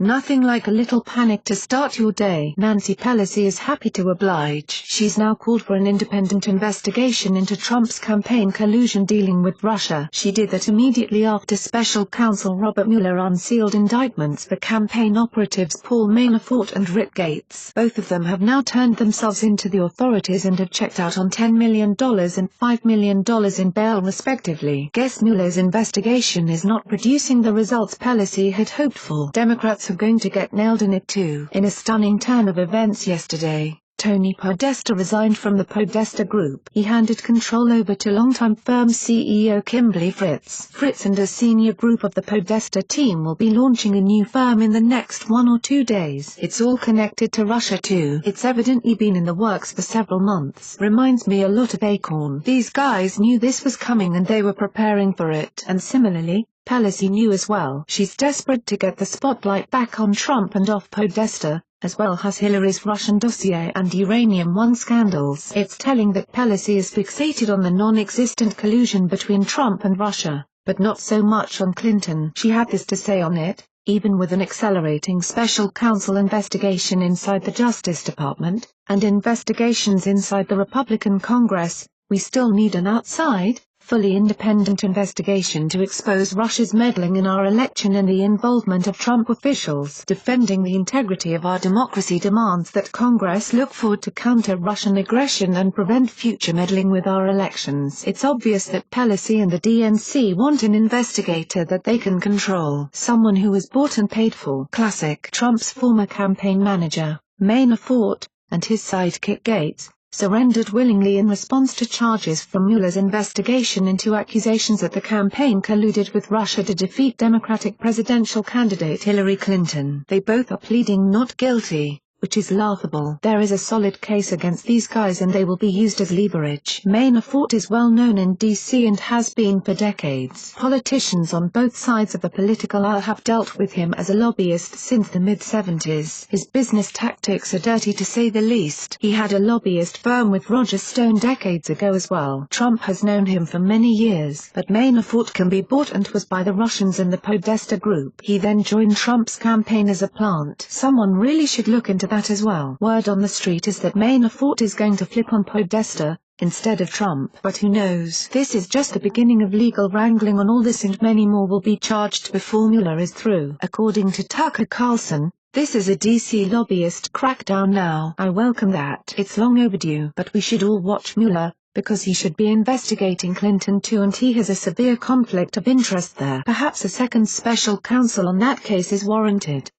Nothing like a little panic to start your day. Nancy Pelosi is happy to oblige. She's now called for an independent investigation into Trump's campaign collusion dealing with Russia. She did that immediately after Special Counsel Robert Mueller unsealed indictments for campaign operatives Paul Manafort and Rick Gates. Both of them have now turned themselves into the authorities and have checked out on $10 million and $5 million in bail respectively. Guess Mueller's investigation is not producing the results Pelosi had hoped for. Democrats are going to get nailed in it too. In a stunning turn of events yesterday, Tony Podesta resigned from the Podesta Group. He handed control over to longtime firm CEO Kimberly Fritz. Fritz and a senior group of the Podesta team will be launching a new firm in the next 1 or 2 days. It's all connected to Russia too. It's evidently been in the works for several months. Reminds me a lot of Acorn. These guys knew this was coming and they were preparing for it. And similarly, Pelosi knew as well. She's desperate to get the spotlight back on Trump and off Podesta, as well as Hillary's Russian dossier and Uranium One scandals. It's telling that Pelosi is fixated on the non-existent collusion between Trump and Russia, but not so much on Clinton. She had this to say on it: even with an accelerating special counsel investigation inside the Justice Department, and investigations inside the Republican Congress, we still need an outside, fully independent investigation to expose Russia's meddling in our election and the involvement of Trump officials. Defending the integrity of our democracy demands that Congress look forward to counter Russian aggression and prevent future meddling with our elections. It's obvious that Pelosi and the DNC want an investigator that they can control, someone who is bought and paid for. Classic. Trump's former campaign manager, Manafort, and his sidekick Gates, surrendered willingly in response to charges from Mueller's investigation into accusations that the campaign colluded with Russia to defeat Democratic presidential candidate Hillary Clinton. They both are pleading not guilty, which is laughable. There is a solid case against these guys and they will be used as leverage. Manafort is well known in D.C. and has been for decades. Politicians on both sides of the political aisle have dealt with him as a lobbyist since the mid-70s. His business tactics are dirty to say the least. He had a lobbyist firm with Roger Stone decades ago as well. Trump has known him for many years, but Manafort can be bought and was by the Russians and the Podesta Group. He then joined Trump's campaign as a plant. Someone really should look into that as well. Word on the street is that Manafort is going to flip on Podesta instead of Trump, but who knows? This is just the beginning of legal wrangling on all this, and many more will be charged before Mueller is through. According to Tucker Carlson, this is a DC lobbyist crackdown now. I welcome that. It's long overdue, but we should all watch Mueller, because he should be investigating Clinton too, and he has a severe conflict of interest there. Perhaps a second special counsel on that case is warranted.